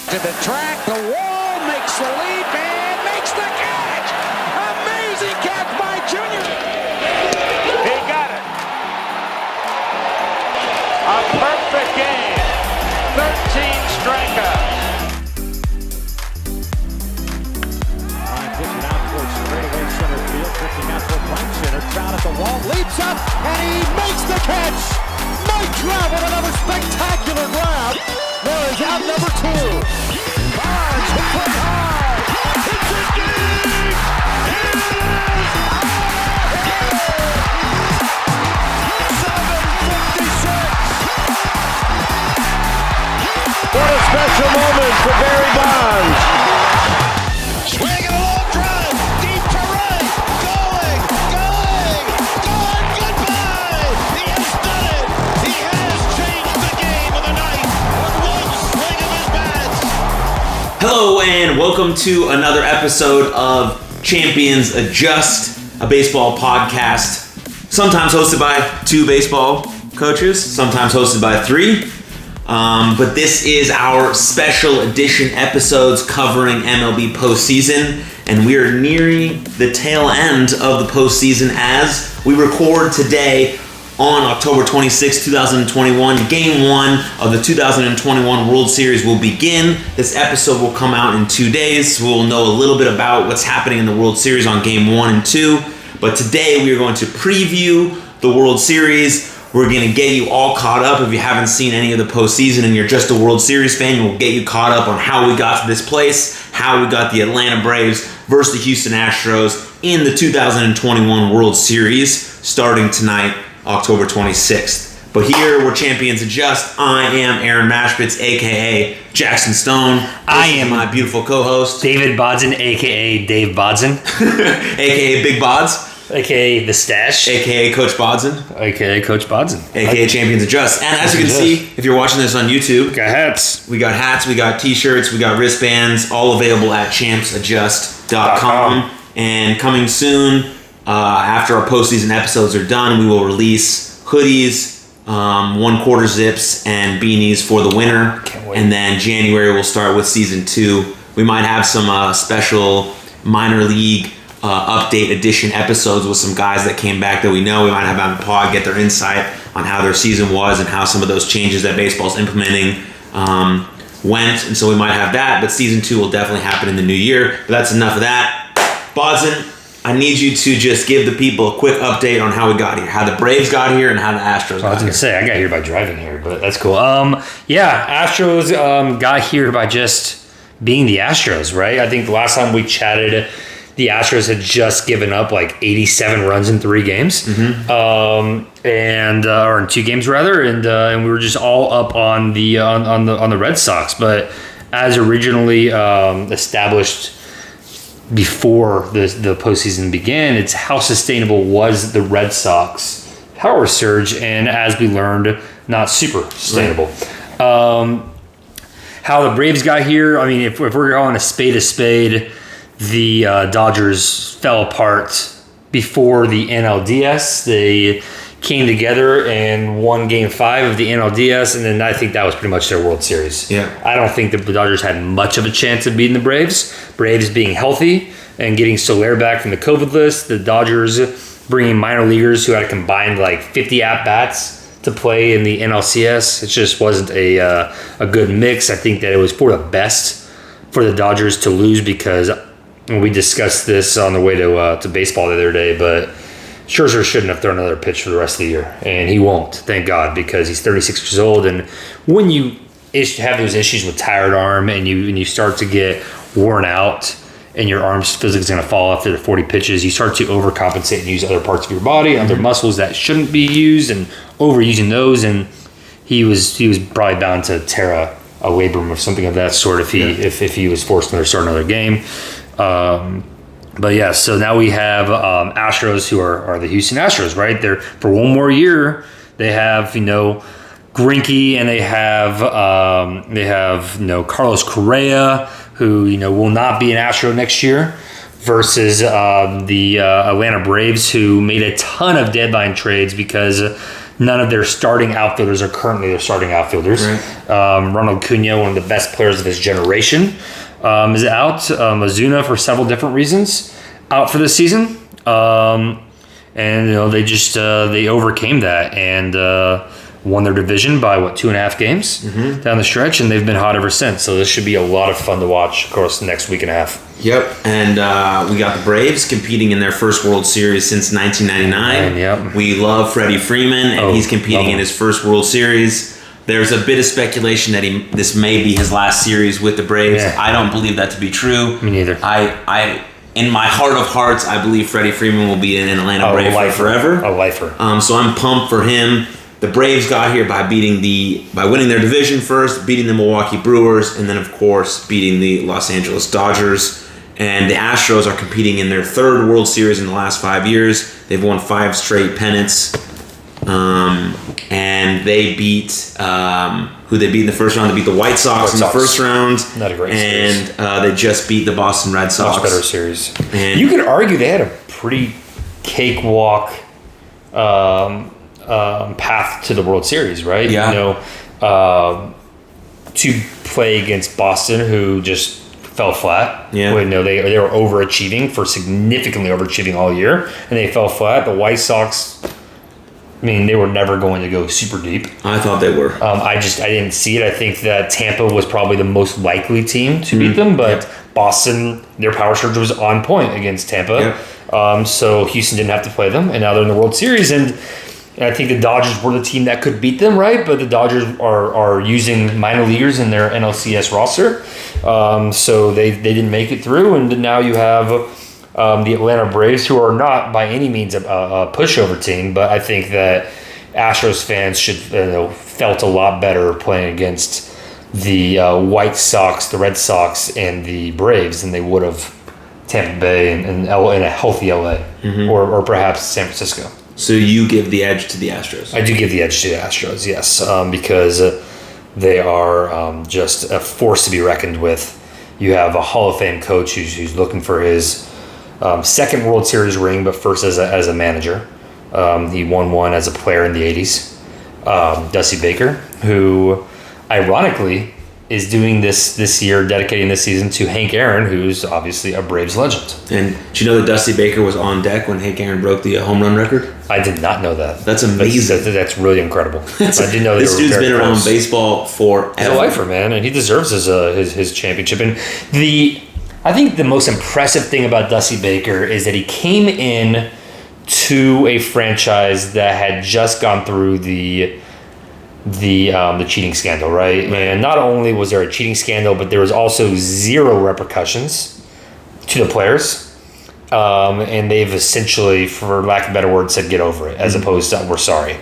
to the track, the wall, makes the leap, and makes the catch! Amazing catch by Junior! He got it. A perfect game. 13 strikeouts. Line pitching out towards straightaway center field, drifting out toward right center, Trout at the wall, leaps up, and he makes the catch! Mike Trout with another spectacular grab. There is out number 2. Bonds hit foot high. It's a deep. It is out of here. 7:56. What a special moment for Barry Bonds. Swing and a long drive, deep to right, going, goodbye! He has done it! He has changed the game of the night with one swing of his bat! Hello and welcome to another episode of Champions Adjust, a baseball podcast, sometimes hosted by 2 baseball coaches, sometimes hosted by 3. But this is our special edition episodes covering MLB postseason, and we are nearing the tail end of the postseason as we record today on October 26, 2021. Game 1 of the 2021 World Series will begin. This episode will come out in 2 days. We'll know a little bit about what's happening in the World Series on Game 1 and 2. But today we are going to preview the World Series. We're going to get you all caught up. If you haven't seen any of the postseason and you're just a World Series fan, we'll get you caught up on how we got to this place, how we got the Atlanta Braves versus the Houston Astros in the 2021 World Series starting tonight, October 26th. But here, where Champions Adjust, I am Aaron Mashpitz, a.k.a. Jackson Stone. I am my beautiful co-host, David Bodson, a.k.a. Dave Bodson. a.k.a. Big Bods. A.k.a. The Stash. A.k.a. Coach Bodson. A.k.a. Coach Bodson. A.k.a. Champions Adjust. And as you can see, if you're watching this on YouTube, Got hats. we got hats, we got t-shirts, we got wristbands, all available at champsadjust.com. And coming soon, after our postseason episodes are done, we will release hoodies, 1/4 zips, and beanies for the winter. Can't wait. And then January we'll start with season 2. We might have some special minor league update edition episodes with some guys that came back that we know. We might have on the pod, get their insight on how their season was and how some of those changes that baseball's implementing went. And so we might have that, but season 2 will definitely happen in the new year. But that's enough of that. Bodson, I need you to just give the people a quick update on how we got here, how the Braves got here and how the Astros got here. I was going to say, I got here by driving here, but that's cool. Astros got here by just being the Astros, right? I think the last time we chatted, the Astros had just given up like 87 runs in 3 games, or in 2 games rather, and we were just all up on the Red Sox. But as originally established before the postseason began, it's how sustainable was the Red Sox power surge, and as we learned, not super sustainable. Right. How the Braves got here, I mean, if we're calling a spade, the Dodgers fell apart before the NLDS. They came together and won Game 5 of the NLDS, and then I think that was pretty much their World Series. Yeah. I don't think the Dodgers had much of a chance of beating the Braves. Braves being healthy and getting Soler back from the COVID list. The Dodgers bringing minor leaguers who had a combined like 50 at-bats to play in the NLCS. It just wasn't a good mix. I think that it was for the best for the Dodgers to lose because we discussed this on the way to baseball the other day, but Scherzer shouldn't have thrown another pitch for the rest of the year, and he won't, thank God, because he's 36 years old. And when you have those issues with tired arm and you start to get worn out and your arm's physically going to fall after the 40 pitches, you start to overcompensate and use other parts of your body, other muscles that shouldn't be used, and overusing those. And he was probably bound to tear a labrum or something of that sort if he was forced to start another game. But yeah, so now we have Astros who are the Houston Astros, right? They're for one more year. They have Greinke, and they have Carlos Correa, who will not be an Astro next year, versus the Atlanta Braves, who made a ton of deadline trades because None of their starting outfielders are currently their starting outfielders. Right. Ronald Acuna, one of the best players of his generation, is out. Ozuna, for several different reasons, out for this season. And they just they overcame that and won their division by 2.5 games down the stretch, and they've been hot ever since. So this should be a lot of fun to watch, of course, the next week and a half. Yep, and we got the Braves competing in their first World Series since 1999. Yep. We love Freddie Freeman, and he's competing in his first World Series. There's a bit of speculation that this may be his last series with the Braves. Yeah. I don't believe that to be true. Me neither. I in my heart of hearts, I believe Freddie Freeman will be an Atlanta Brave forever. A lifer. So I'm pumped for him. The Braves got here by winning their division first, beating the Milwaukee Brewers, and then of course beating the Los Angeles Dodgers. And the Astros are competing in their third World Series in the last 5 years. They've won 5 straight pennants. And they beat who they beat in the first round. They beat the White Sox in the first round. Not a great series. And they just beat the Boston Red Sox. Much better series. And you could argue they had a pretty cakewalk path to the World Series, right? Yeah. To play against Boston, who just fell flat. Yeah. They were overachieving, significantly overachieving all year, and they fell flat. The White Sox, they were never going to go super deep. I thought they were. I didn't see it. I think that Tampa was probably the most likely team to beat them, but Boston, their power surge was on point against Tampa. Yep. So Houston didn't have to play them, and now they're in the World Series, and I think the Dodgers were the team that could beat them, right? But the Dodgers are using minor leaguers in their NLCS roster, so they didn't make it through, and now you have the Atlanta Braves, who are not by any means a pushover team, but I think that Astros fans should felt a lot better playing against the White Sox, the Red Sox, and the Braves than they would have Tampa Bay and in a healthy LA, or perhaps San Francisco. So you give the edge to the Astros? I do give the edge to the Astros, yes, because they are just a force to be reckoned with. You have a Hall of Fame coach who's looking for his second World Series ring, but first as a manager. He won one as a player in the 80s. Dusty Baker, who ironically is doing this year, dedicating this season to Hank Aaron, who's obviously a Braves legend. And do you know that Dusty Baker was on deck when Hank Aaron broke the home run record? I did not know that. That's amazing. That's really incredible. I didn't know this dude's been around baseball forever. He's a lifer, man, and he deserves his championship. And I think the most impressive thing about Dusty Baker is that he came in to a franchise that had just gone through the cheating scandal, right? And not only was there a cheating scandal, but there was also zero repercussions to the players. And they've essentially, for lack of a better word, said get over it, as opposed to we're sorry,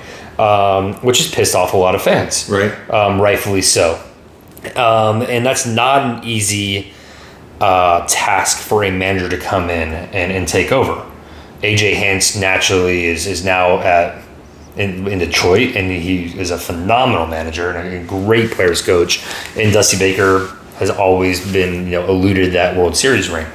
which has pissed off a lot of fans, right? Rightfully so. And that's not an easy task for a manager to come in and take over. AJ Hinch naturally is now in Detroit, and he is a phenomenal manager and a great players coach. And Dusty Baker has always been eluded that World Series ring,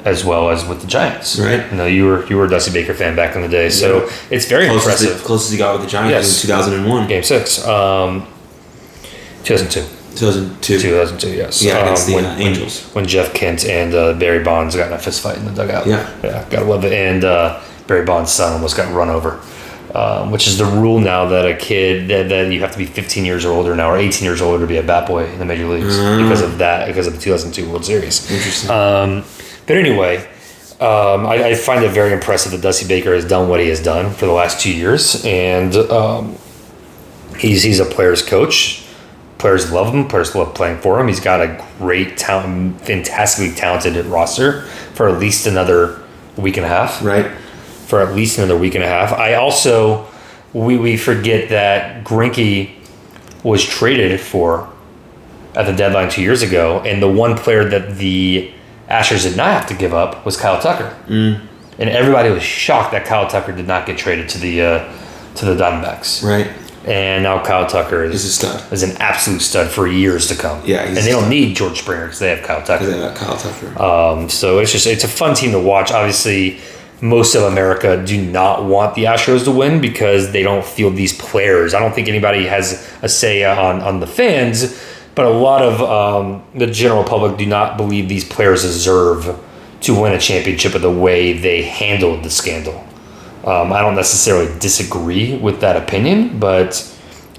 as well as with the Giants. Right. You were a Dusty Baker fan back in the day, so it's very impressive. Closest he got with the Giants was in 2001. Game 6. 2002. 2002, yes. Yeah, against the Angels. When Jeff Kent and Barry Bonds got in a fist fight in the dugout. Yeah, gotta love it. And Barry Bonds' son almost got run over, which is the rule now that a kid that you have to be 15 years or older now, or 18 years older to be a bat boy in the major leagues because of the 2002 World Series. Interesting. But anyway, I find it very impressive that Dusty Baker has done what he has done for the last 2 years, and he's a player's coach. Players love him. Players love playing for him. He's got a great, fantastically talented roster for at least another week and a half. Right. For at least another week and a half. I also, we forget that Greinke was traded for at the deadline 2 years ago, and the one player that the Astros did not have to give up was Kyle Tucker. And everybody was shocked that Kyle Tucker did not get traded to the Diamondbacks. Right. And now Kyle Tucker is a stud. Is an absolute stud for years to come. Yeah, and they don't need George Springer because they have Kyle Tucker. They have Kyle Tucker. So it's a fun team to watch. Obviously, most of America do not want the Astros to win because they don't feel these players. I don't think anybody has a say on the fans, but a lot of the general public do not believe these players deserve to win a championship of the way they handled the scandal. I don't necessarily disagree with that opinion, but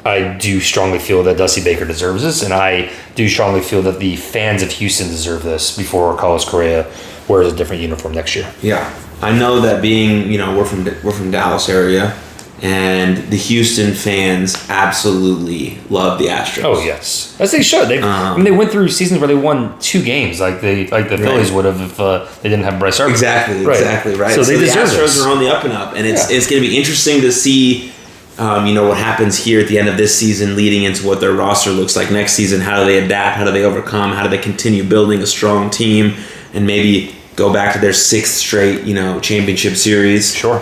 I do strongly feel that Dusty Baker deserves this, and I do strongly feel that the fans of Houston deserve this before Carlos Correa wears a different uniform next year. Yeah, I know that being, we're from Dallas area, and the Houston fans absolutely love the Astros. Oh yes, as they should. They went through seasons where they won 2 games, like the Phillies would have if they didn't have Bryce Harper. Exactly right. So they deserve the Astros this. are on the up and up, and it's going to be interesting to see. What happens here at the end of this season leading into what their roster looks like next season. How do they adapt? How do they overcome? How do they continue building a strong team and maybe go back to their 6th straight, championship series? Sure.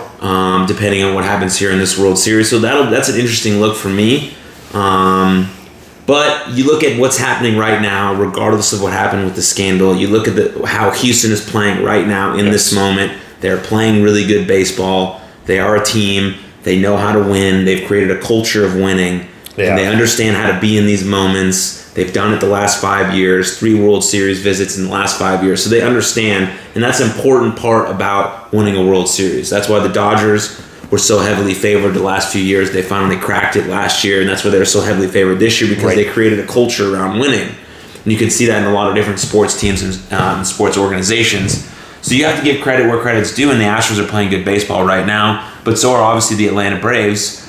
Depending on what happens here in this World Series. So that's an interesting look for me. But you look at what's happening right now, regardless of what happened with the scandal. You look at how Houston is playing right now in this moment. They're playing really good baseball. They are a team. They know how to win. They've created a culture of winning. And they understand how to be in these moments. They've done it the last 5 years, 3 World Series visits in the last 5 years. So they understand, and that's an important part about winning a World Series. That's why the Dodgers were so heavily favored the last few years. They finally cracked it last year, and that's why they were so heavily favored this year, because they created a culture around winning. And you can see that in a lot of different sports teams and sports organizations. So you have to give credit where credit's due, and the Astros are playing good baseball right now, but so are obviously the Atlanta Braves,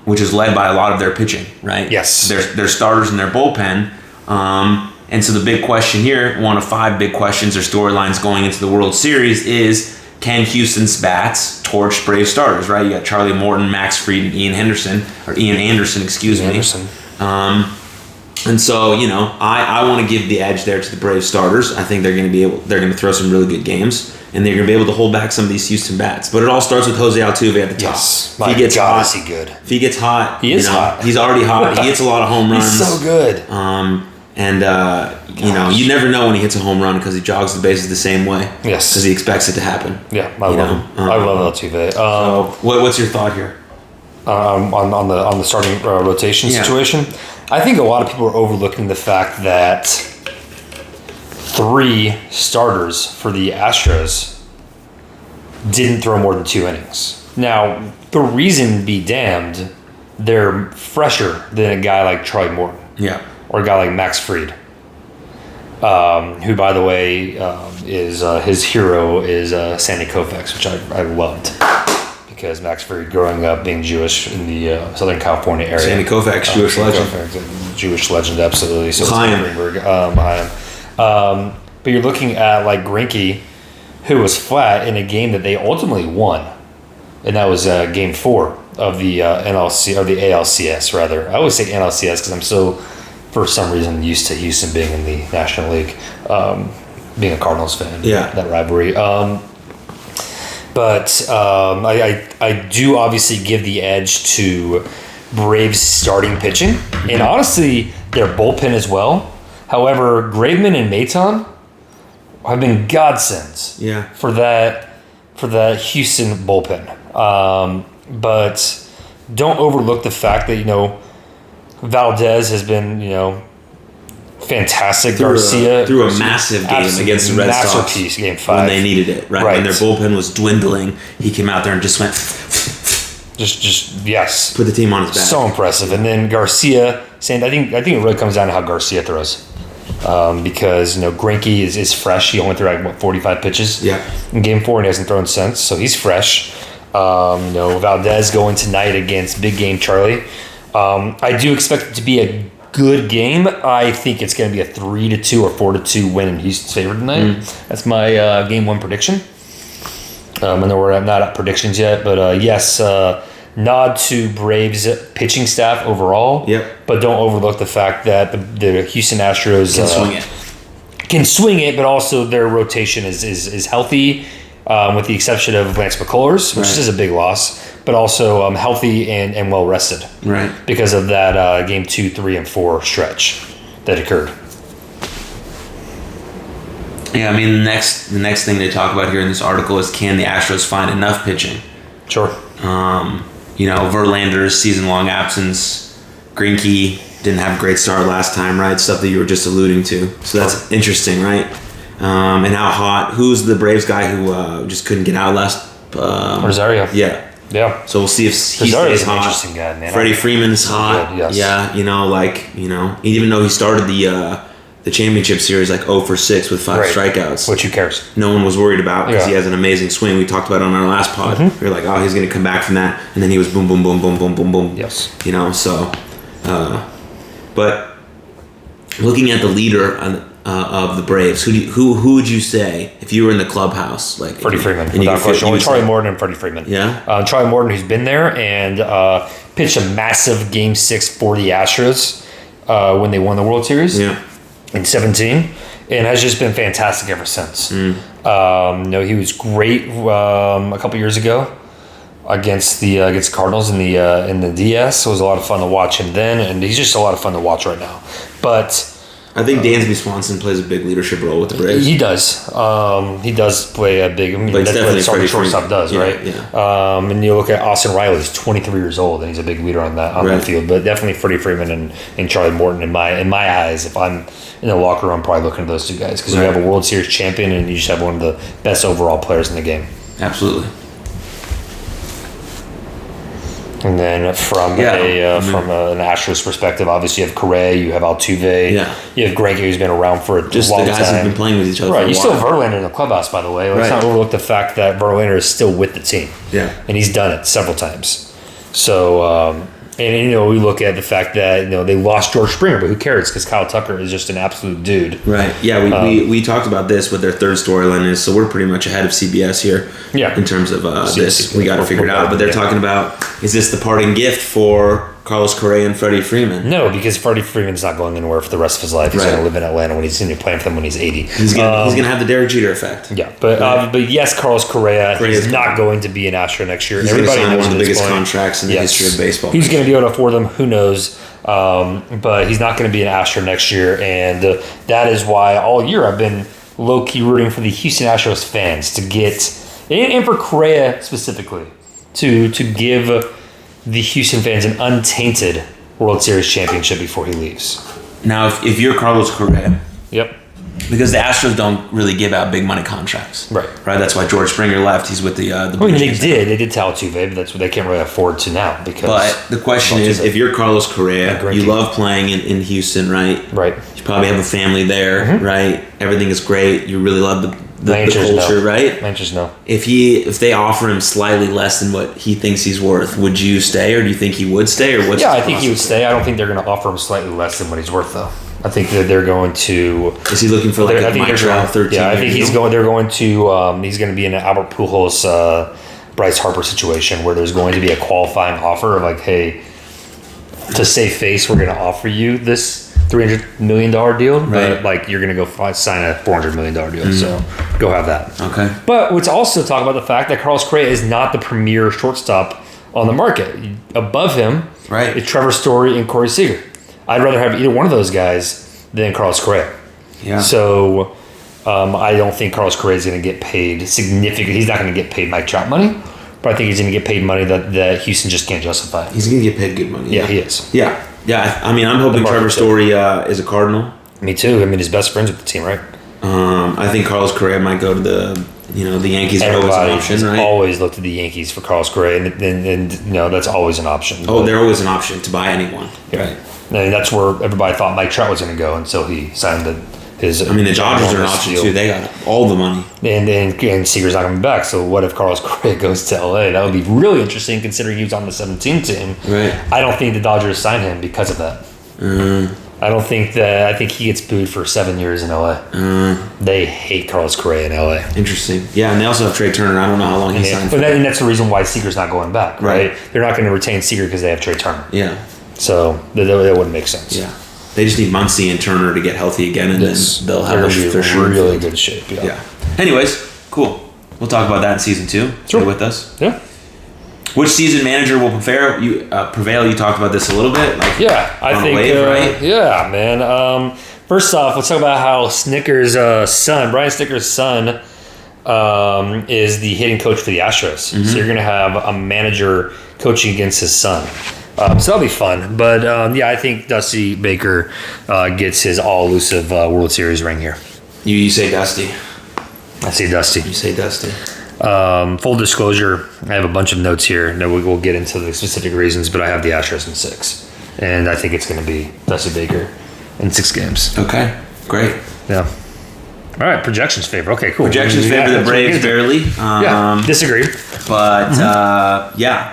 which is led by a lot of their pitching, right? Yes. Their starters and their bullpen. And so the big question here, one of 5 big questions or storylines going into the World Series is, can Houston's bats torch Brave starters, right? You got Charlie Morton, Max Fried, and Ian Anderson, excuse me. And so, I want to give the edge there to the Brave starters. I think they're going to throw some really good games, and they're going to be able to hold back some of these Houston bats. But it all starts with Jose Altuve at the top. Yes. If he gets hot, is he good? If he gets hot, he is hot. He's already hot. He hits a lot of home runs. He's so good. You never know when he hits a home run because he jogs the bases the same way. Yes. Because he expects it to happen. Yeah, I love him. I love Altuve. So what's your thought here? On the starting rotation situation, I think a lot of people are overlooking the fact that 3 starters for the Astros didn't throw more than 2 innings. Now, the reason be damned, they're fresher than a guy like Charlie Morton. Yeah. Or a guy like Max Fried, who, by the way, is his hero is Sandy Koufax, which I loved. Because Max Fried, growing up being Jewish in the Southern California area. Sandy Koufax, Jewish legend. Jewish legend, absolutely. So Greenberg. But you're looking at like Greinke, who was flat in a game that they ultimately won, and that was Game 4 of the NLC or the ALCS rather. I always say NLCS because I'm so, for some reason, used to Houston being in the National League, being a Cardinals fan. Yeah, that rivalry. But I do obviously give the edge to Braves starting pitching, and honestly, their bullpen as well. However, Graveman and Maton have been godsends for that Houston bullpen. But don't overlook the fact that, Valdez has been, fantastic. Garcia threw a massive game against the Red Sox. Masterpiece, Game 5. When they needed it, right? When their bullpen was dwindling, he came out there and just went... Just yes. Put the team on his back. So impressive. And then Garcia, I think it really comes down to how Garcia throws. Because, Greinke is fresh. He only threw 45 pitches in Game 4 and he hasn't thrown since. So he's fresh. Valdez going tonight against Big Game Charlie. I do expect it to be a good game. I think it's going to be a 3-2 or 4-2 win in Houston's favor tonight. That's my Game 1 prediction. I know we're not at predictions yet, but yes, nod to Braves pitching staff overall. Yep. But don't overlook the fact that the Houston Astros can swing it, but also their rotation is healthy, with the exception of Lance McCullers, which is a big loss, but also healthy and well rested. Right. Because of that Game 2, 3, and 4 stretch that occurred. Yeah, I mean, the next thing they talk about here in this article is, can the Astros find enough pitching? Sure. Verlander's season-long absence. Greinke didn't have a great start last time, right? Stuff that you were just alluding to. So that's interesting, right? And how hot. Who's the Braves guy who just couldn't get out last? Rosario. Yeah. Yeah. So we'll see if he Rosario's stays an hot. interesting guy, man. Freddie Freeman's hot. Good, yes. Yeah, even though he started the championship series like 0 for 6 with 5 strikeouts. Which who cares? No one was worried about because Yeah. he has an amazing swing. We talked about it on our last pod. We were like, oh, he's going to come back from that. And then he was boom, boom, boom, boom, boom, boom, boom. Yes. But looking at the leader of the Braves, who would you say if you were in the clubhouse? Like Freddie Freeman, and you without could question. you Only would Charlie say- Morton and Freddie Freeman. Yeah? Charlie Morton, who's been there and pitched a massive Game 6 for the Astros when they won the World Series Yeah. in 2017, and has just been fantastic ever since. He was great a couple years ago against the Cardinals in the DS. It was a lot of fun to watch him then, and he's just a lot of fun to watch right now. But I think Dansby Swanson plays a big leadership role with the Braves. he does. He does play a big. I mean, But it's that's what definitely a starting Freddie shortstop Freeman. does, Yeah, right? yeah. And you look at Austin Riley. He's 23 years old, and he's a big leader on that Right. field. But definitely Freddie Freeman and Charlie Morton in my eyes. If I'm in the locker room, I'm probably looking at those two guys because you Right. have a World Series champion and you just have one of the best overall players in the game. Absolutely. And then from an Astros perspective, obviously you have Correa, you have Altuve, Yeah. you have Greinke, who's been around for a Just long the guys time. who've been playing with each other Right, for a you still while. have Verlander in the clubhouse, by the way. Let's Right. not overlook the fact that Verlander is still with the team. Yeah. And he's done it several times. So, we look at the fact that, they lost George Springer, but who cares? Because Kyle Tucker is just an absolute dude. Right. Yeah, we talked about this with their third storyline is, so we're pretty much ahead of CBS here. Yeah. In terms of this, Yeah. we got to figure it out. But they're talking about, is this the parting gift for Carlos Correa and Freddie Freeman? No, because Freddie Freeman's not going anywhere for the rest of his life. He's Right. going to live in Atlanta when he's going to be playing for them when he's 80. He's gonna have the Derek Jeter effect. Yeah, but yes, Carlos Correa Correa's is not going to be an Astro next year. He's going to Everybody sign knows one of at the this biggest point. contracts in the history of baseball. He's going to be able to afford them. Who knows? But he's not going to be an Astro next year, and that is why all year I've been low key rooting for the Houston Astros fans to get, and for Correa specifically, to give the Houston fans an untainted World Series championship before he leaves. Now, if you're Carlos Correa, Yep. because the Astros don't really give out big money contracts, Right. That's why George Springer left. He's with the. I mean, Blue they Jays. did tell Altuve, but that's what they can't really afford to now because. But the question is, if you're Carlos Correa, Greinke. you love playing in Houston, right? Right. You probably have a family there, right? Everything is great. You really love the culture, right? Manchers no. If they offer him slightly less than what he thinks he's worth, would you stay, or do you think he would stay, or what's? Yeah, the I think he would process? stay. I don't think they're going to offer him slightly less than what he's worth, though. I think that they're going to. Is he looking for like I a think they're Montreal going, 13? yeah, I think he's going. They're going to. He's going to be in an Albert Pujols, Bryce Harper situation where there's going to be a qualifying offer of like, hey, to save face, we're going to offer you this $300 million deal, Right. but like you're going to go sign a $400 million deal. So go have that. Okay. But let's also talk about the fact that Carlos Correa is not the premier shortstop on the market. Above him Right. is Trevor Story and Corey Seager. I'd rather have either one of those guys than Carlos Correa. Yeah. So I don't think Carlos Correa is going to get paid significant. He's not going to get paid Mike Trout money, but I think he's going to get paid money that Houston just can't justify. He's gonna get paid good money. Yeah, he is. Yeah. Yeah. I mean, I'm hoping market Trevor too. Story is a Cardinal. Me too. I mean, his best friends with the team, right? I think Carlos Correa might go to the Yankees are always an Everybody option, has right? always looked at the Yankees for Carlos Correa, and that's always an option. Oh, they're always an option to buy anyone. Yeah. Right. And that's where everybody thought Mike Trout was going to go until he signed his. I mean, the Dodgers are an option deal. too. They got all the money. And Seager's not coming back. So what if Carlos Correa goes to LA? That would be really interesting considering he was on the 17 team. Right. I don't think the Dodgers sign him because of that. I don't think that. I think he gets booed for 7 years in LA. They hate Carlos Correa in LA. Interesting. Yeah, and they also have Trey Turner. I don't know how long he signed for. And that's the reason why Seager's not going back, right? Right. They're not going to retain Seager because they have Trey Turner. Yeah. So that wouldn't make sense. Yeah. They just need Muncy and Turner to get healthy again, and Yes. then they'll They're have gonna be for in sure. really good shape. Yeah. Yeah. Anyways, cool. We'll talk about that in season 2. Sure. Stay with us. Yeah. Which season manager will prevail? You talked about this a little bit. Like Yeah, I on a think. wave, right? Yeah, man. First off, let's talk about how Snicker's son, Brian Snicker's son, is the hitting coach for the Astros. Mm-hmm. So you're going to have a manager coaching against his son. So that'll be fun. But I think Dusty Baker gets his all-elusive World Series ring here. You say Dusty. I say Dusty. You say Dusty. Full disclosure, I have a bunch of notes here. No, we'll get into the specific reasons, but I have the Astros in 6. And I think it's going to be Dusty Baker in 6 games. Okay, great. Yeah. All right, projections favor. Okay, cool. Projections favor the Braves barely. Disagree. But,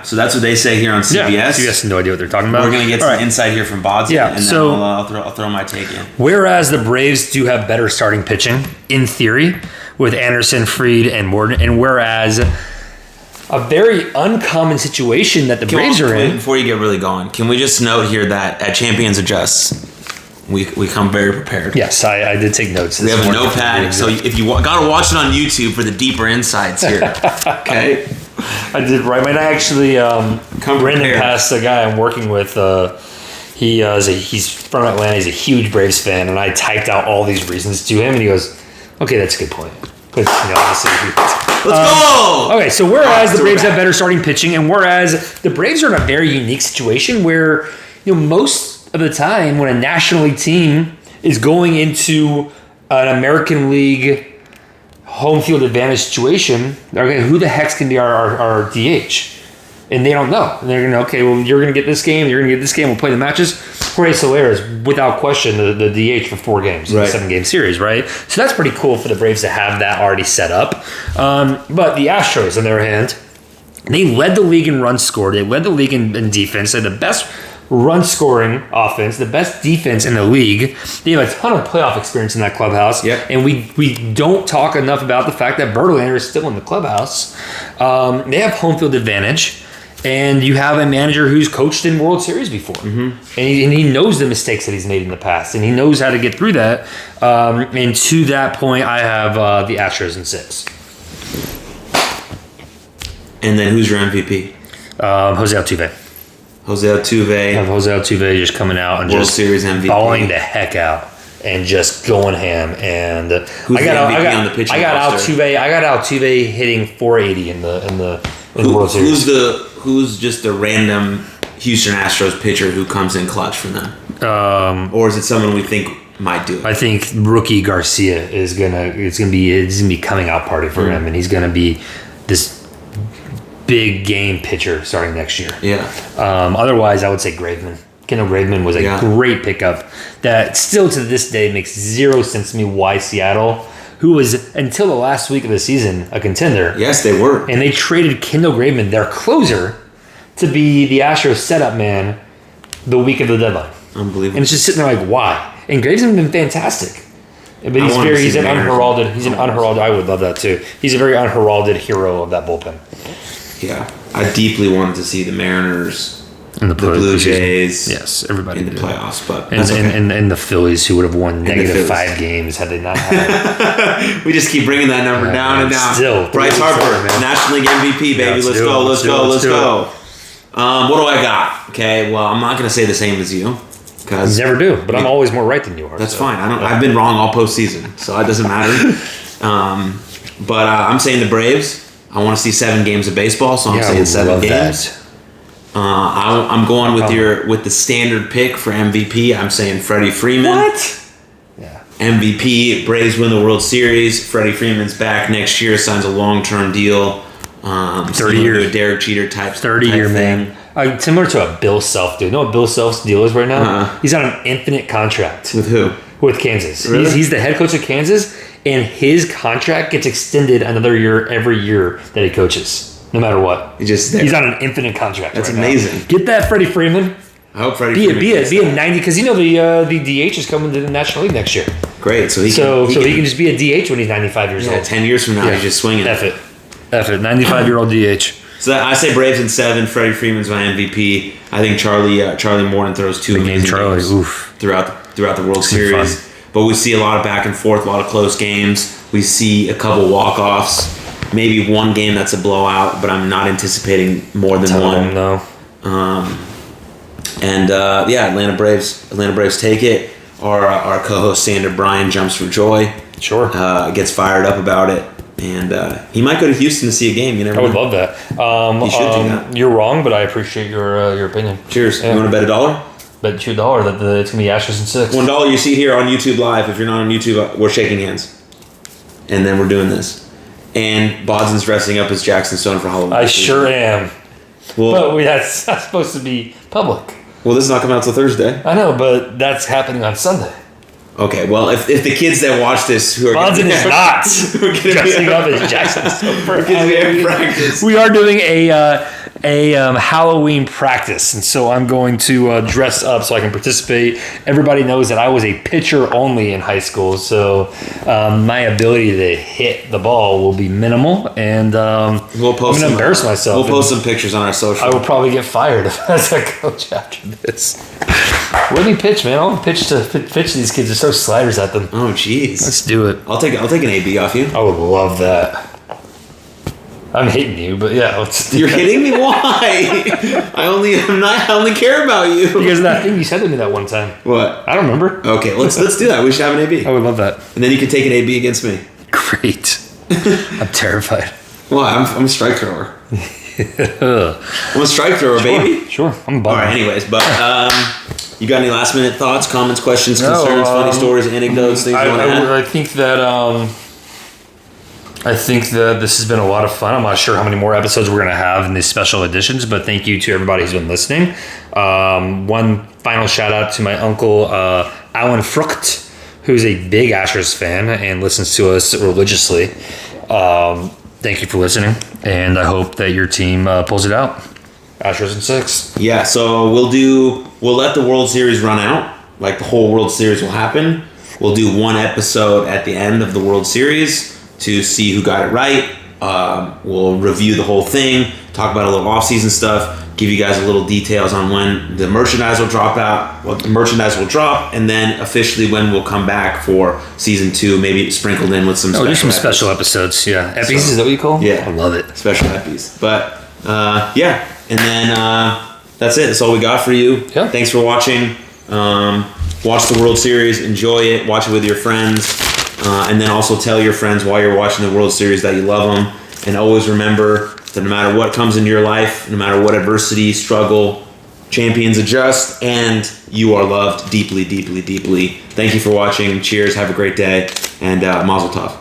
so that's what they say here on CBS. Yeah, CBS has no idea what they're talking about. We're going to get some insight here from Bodsy, and then so, I'll throw my take in. Whereas the Braves do have better starting pitching, in theory, with Anderson, Fried, and Morton, and whereas a very uncommon situation that the Braves are in. Before you get really going, can we just note here that at Champions Adjust, we come very prepared. Yes, I did take notes. We have a notepad, so if you gotta watch it on YouTube for the deeper insights here. Okay, I did right. When I actually ran past a guy I'm working with. He's from Atlanta. He's a huge Braves fan, and I typed out all these reasons to him, and he goes, "Okay, that's a good point." Because obviously, let's go. Okay, so whereas the Braves have better starting pitching, and whereas the Braves are in a very unique situation where most of the time when a National League team is going into an American League home field advantage situation, okay, who the heck's going to be our DH? And they don't know. And they're going to, okay, well, you're going to get this game, you're going to get this game, we'll play the matches. Jorge Soler is, without question, the DH for 4 games in a 7-game series, right? So that's pretty cool for the Braves to have that already set up. But the Astros, on their hand, they led the league in runs scored. They led the league in defense. They're the best run scoring offense, the best defense in the league. They have a ton of playoff experience in that clubhouse. Yep. And we don't talk enough about the fact that Verlander is still in the clubhouse. They have home field advantage. And you have a manager who's coached in World Series before. Mm-hmm. And he knows the mistakes that he's made in the past. And he knows how to get through that. And to that point, I have the Astros in 6. And then who's your MVP? Jose Altuve. Jose Altuve. I have Jose Altuve just coming out and World just Series MVP. balling the heck out and just going ham. And who's the MVP on the pitching roster? I got Altuve hitting 480 in the World Series. Who's just a random Houston Astros pitcher who comes in clutch for them? Or is it someone we think might do it? I think rookie Garcia is gonna be coming out party for him, and he's gonna be this big game pitcher starting next year. Yeah. Otherwise, I would say Graveman. Kendall Graveman was a great pickup that still to this day makes zero sense to me why Seattle, who was until the last week of the season a contender. Yes, they were. And they traded Kendall Graveman, their closer, to be the Astros setup man the week of the deadline. Unbelievable. And it's just sitting there like, why? And Graveman's been fantastic. But he's an unheralded, I would love that too. He's a very unheralded hero of that bullpen. Yeah. I deeply wanted to see the Mariners and the Blue Jays, yes, everybody in the playoffs, but and the Phillies, who would have won negative 5 games had they not had. We just keep bringing that number down and down. Still, Bryce Harper, National League MVP, baby. Let's go. What do I got? Okay, well, I'm not going to say the same as you. You never do, but I'm always more right than you are. That's fine. I've been wrong all postseason, so it doesn't matter. But I'm saying the Braves. I want to see 7 games of baseball, so I'm saying 7 games. I'm going with the standard pick for MVP. I'm saying Freddie Freeman. What? Yeah. MVP. Braves win the World Series. Freddie Freeman's back next year. Signs a long-term deal. 30 year Derek Jeter type. 30-year thing. Man. Similar to a Bill Self dude. You know what Bill Self's deal is right now? He's on an infinite contract. With who? With Kansas. Really? He's the head coach of Kansas, and his contract gets extended another year every year that he coaches. No matter what. He's on an infinite contract. That's right amazing. Now. Get that, Freddie Freeman. I hope Freddie Freeman be a 90, because the DH is coming to the National League next year. Great. So he can just be a DH when he's 95 years old. 10 years from now, he's just swinging. F it. 95-year-old DH. So I say Braves in 7. Freddie Freeman's my MVP. I think Charlie Morton throws 2 amazing games throughout the World Series. But we see a lot of back and forth, a lot of close games. We see a couple walk-offs. Maybe 1 game that's a blowout, but I'm not anticipating more than 1. No. Atlanta Braves take it. our co-host Sander Bryan jumps for joy. Sure. Gets fired up about it. And he might go to Houston to see a game. You never know. I would love that. You should do that. You're wrong, but I appreciate your opinion. Cheers. Yeah. You want to bet $1? Bet you $1 that it's going to be Astros in 6. $1 you see here on YouTube Live. If you're not on YouTube, we're shaking hands. And then we're doing this. And Bodson's dressing up as Jackson Stone for Halloween. I sure am. Well, But that's not supposed to be public. well, this is not coming out till Thursday. I know, but that's happening on Sunday. Okay, well, if the kids that watch this who are Bonson is not dressing up as Jackson We're gonna be at practice. We are doing a Halloween practice, and so I'm going to dress up so I can participate. Everybody knows that I was a pitcher only in high school, so my ability to hit the ball will be minimal, and We'll post I'm going to embarrass myself. We'll post some pictures on our social. I will probably get fired as a coach after this. Let me pitch, man. I want to pitch these kids. Just throw sliders at them. Oh, jeez. Let's do it. I'll take an AB off you. I would love that. I'm hitting you, but yeah, let's do You're that. hitting me? Why? I only care about you. Because of that thing you said to me that one time. What? I don't remember. Okay, let's do that. We should have an AB. I would love that. And then you can take an AB against me. Great. I'm terrified. Well, I'm a strike thrower. I'm a strike thrower, baby. Sure. I'm a All bummer. right, anyways, but you got any last minute thoughts, comments, questions, concerns, funny stories, anecdotes, things you want to add? I think that this has been a lot of fun. I'm not sure how many more episodes we're going to have in these special editions, but thank you to everybody who's been listening. One final shout out to my uncle, Alan Frucht, who's a big Astros fan and listens to us religiously. Thank you for listening, and I hope that your team pulls it out. Astros in 6. Yeah, so we'll let the World Series run out. Like the whole World Series will happen. We'll do one episode at the end of the World Series to see who got it right. We'll review the whole thing, talk about a little off-season stuff, give you guys a little details on when the merchandise will drop out, what the merchandise will drop, and then officially when we'll come back for season 2, maybe sprinkled in with some Oh, just some episodes. special episodes. Yeah, episodes, So, is that what you call? Yeah, I love it. Special eppies, but yeah, and then that's it. That's all we got for you. Yeah. Thanks for watching. Watch the World Series, enjoy it, watch it with your friends, and then also tell your friends while you're watching the World Series that you love them. And always remember that no matter what comes into your life, no matter what adversity, struggle, champions adjust, and you are loved deeply, deeply, deeply. Thank you for watching. Cheers. Have a great day, and Mazel Tov.